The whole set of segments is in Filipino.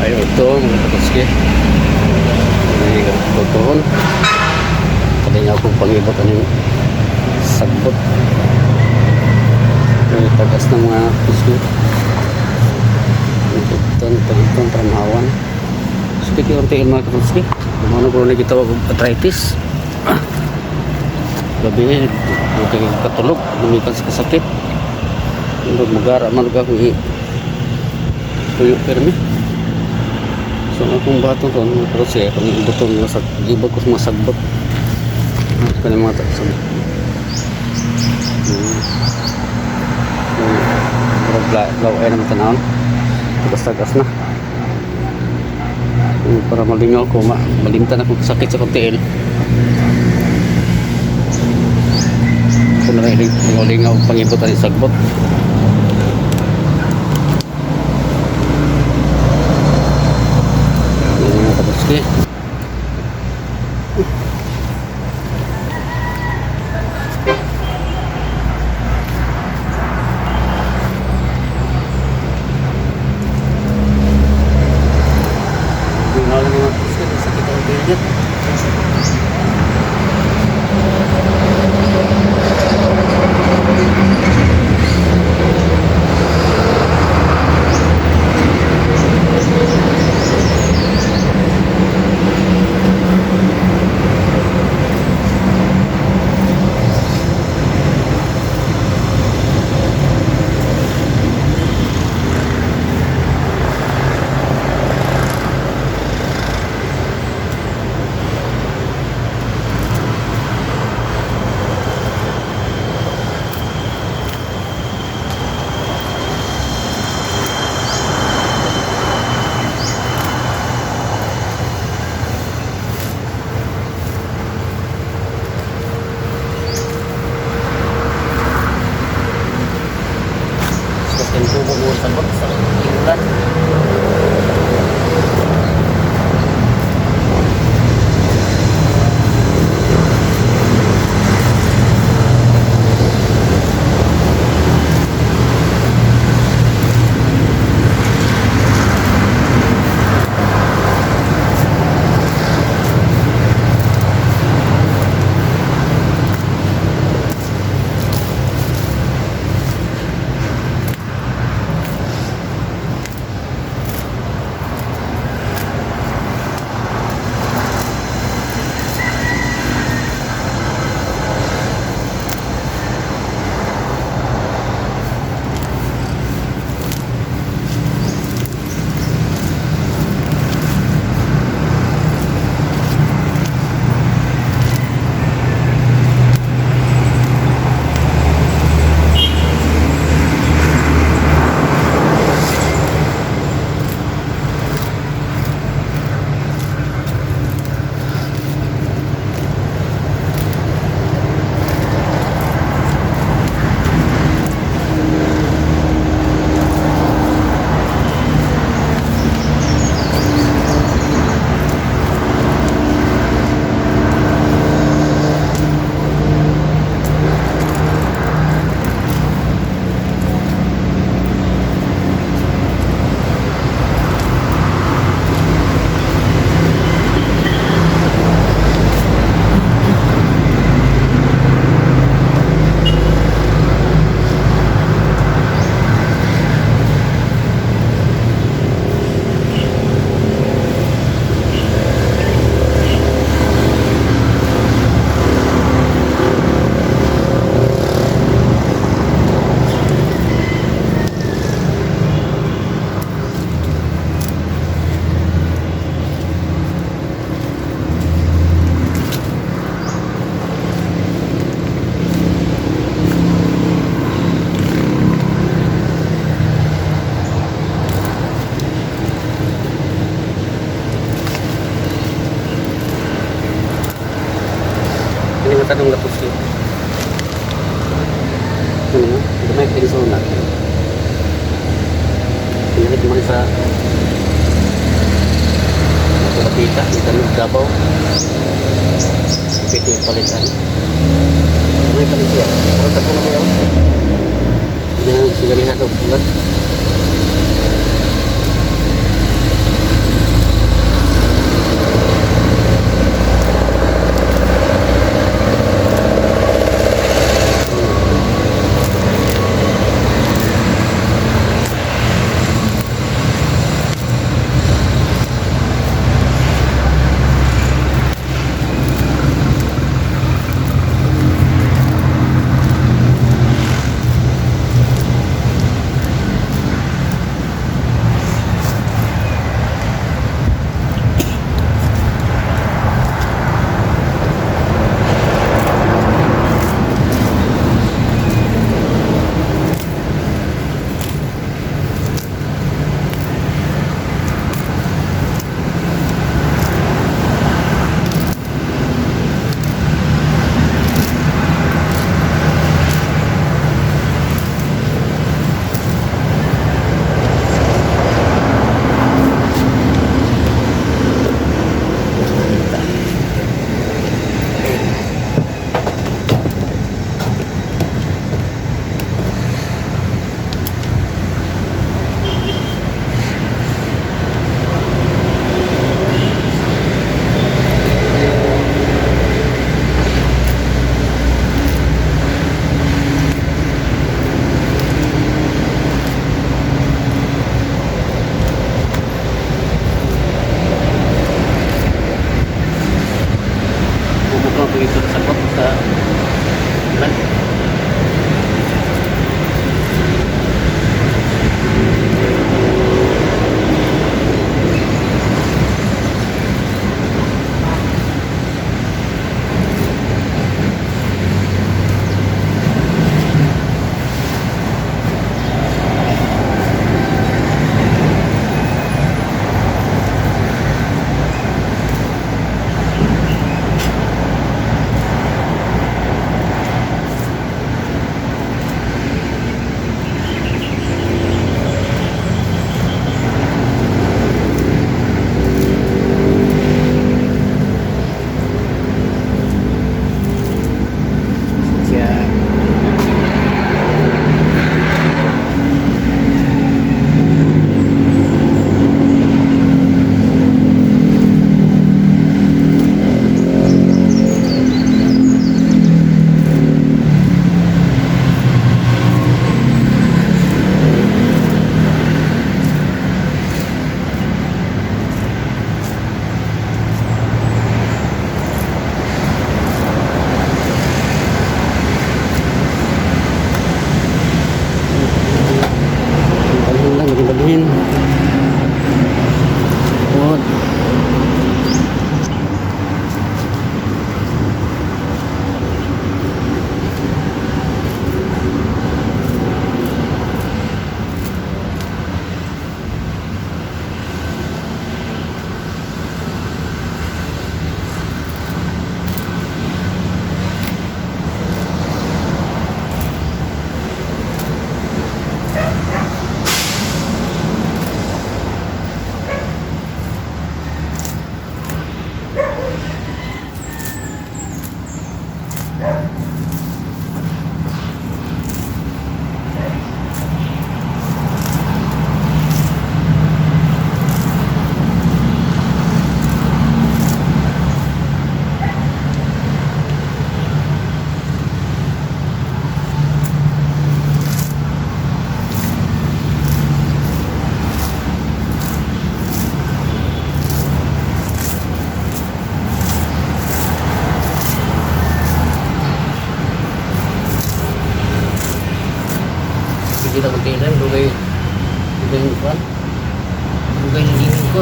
Ayo ito mga kapatski. Ini tutuhon. Kalinya ako pangibot ang sagbot. May tagas ng mga pusko. Itong tramawan. Sakit yung tingin mga kapatski. Kumano ko na gitawag arthritis. Gabi, okay katulog. Lumikan sa kasakit. Magara man ka kung tuyo permi. So akong bato to pero siya kung butong nga sa gibot ko mga sagbot. Kaya mga sagbot. Law ay naman tanawon. Tagas na. Para malingaw ko malimtan ako sakit sa kontiil. Kung nalingaw pangibot ang sagbot. Okay. Sabot sa iulan. Tanong na po siya. Ano? Gamay pinso na. Pinalit mo sa Kapita, ito ng Davao. Pwede yung palitan. Gamay palit siya. Parang sa kong mga hindi na sigarihan ito. kita magkailan. Dugay yung kwan. Dugay yung limit ko.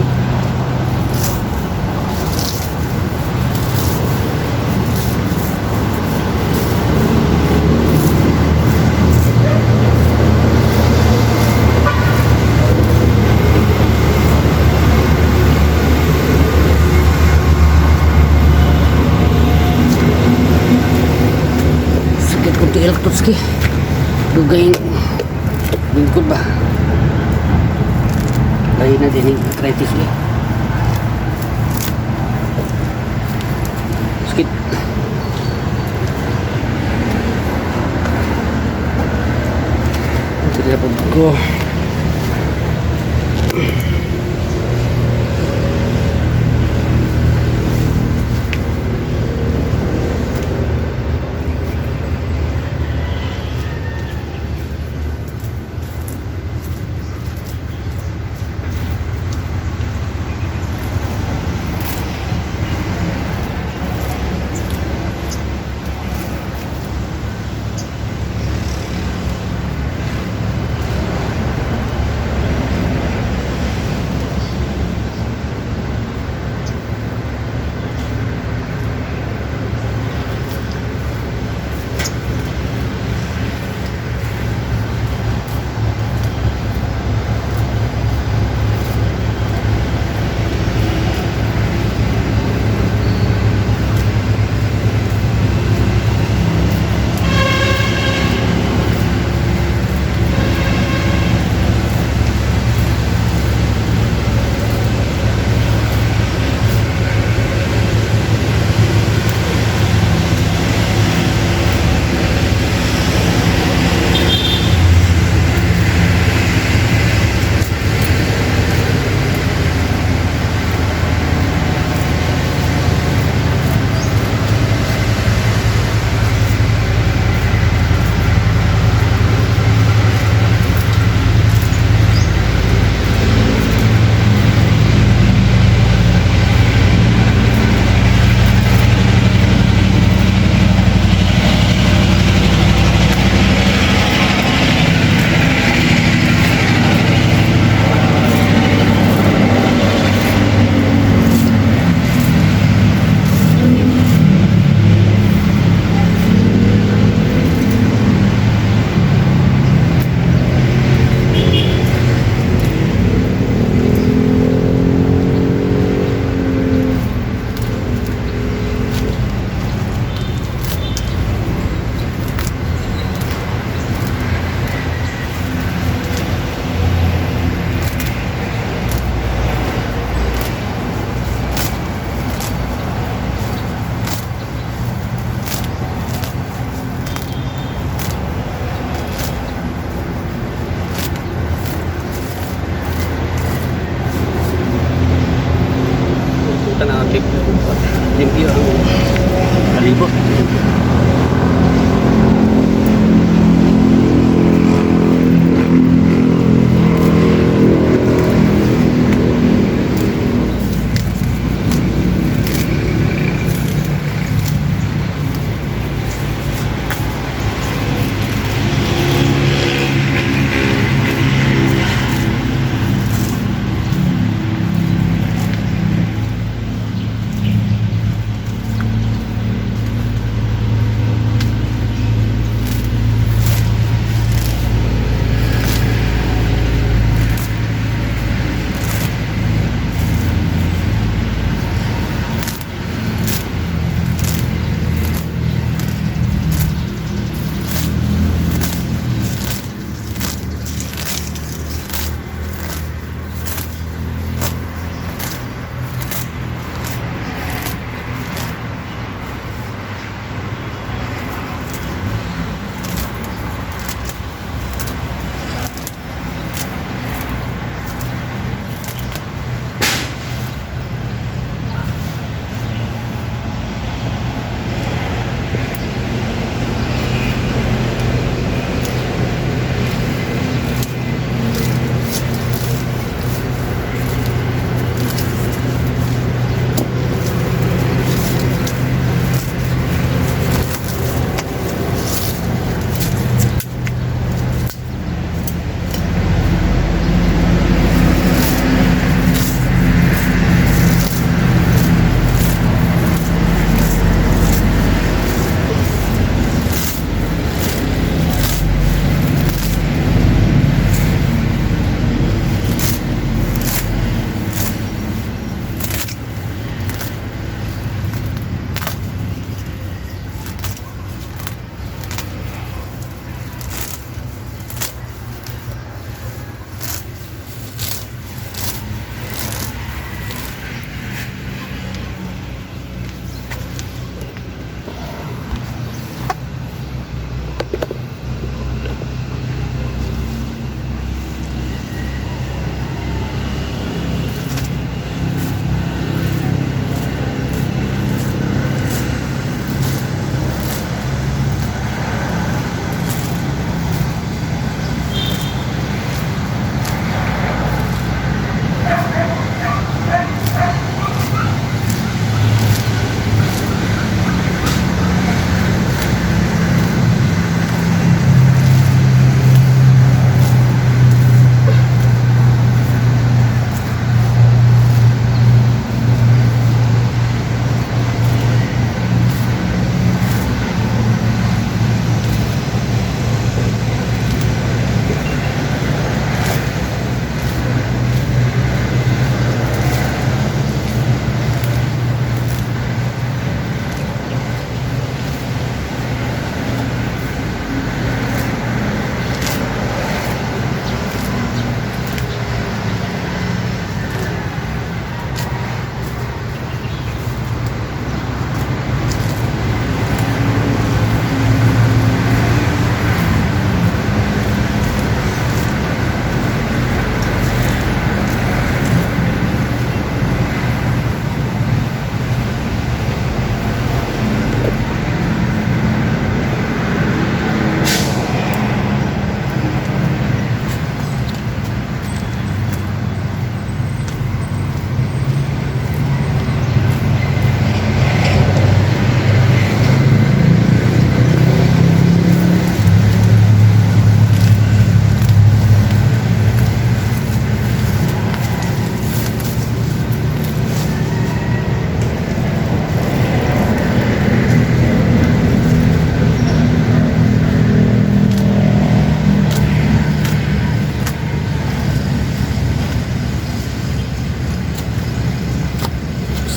Sakit ko tiil ko ski. Dugay yung lingkod ba? Lain na din yung arthritis eh. Sakit. Tidak apa ko. Limpyo ang palibot.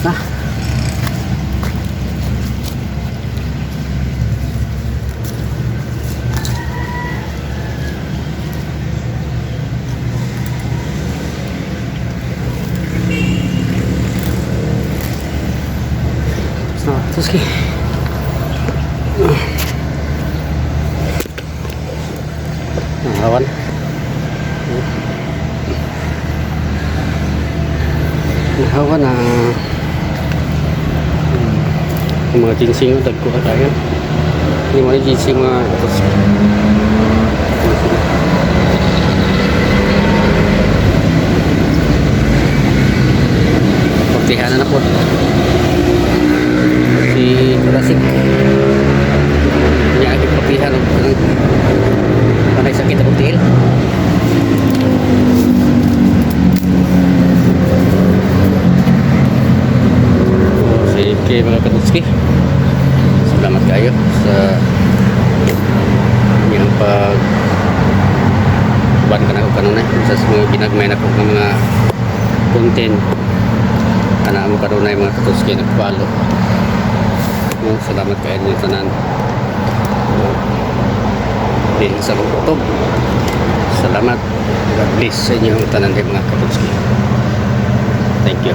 na. Terus ki awan awan na mga ginseng dagko ka tayo ini mga ginseng mga terus pagtihanan na po si Jurassic niya aking papihan ng panay sakit ang tiil. Sige mga katutski, salamat kayo sa inyong pagbuwan ka na ako kanunay sa mga ginagmay na ko ng mga content ana mo kanunay mga katutski nagpalo. Salamat kayo ng tanan dahil sa lutog. Salamat, God bless sa inyo tanan mga katutski. Thank you.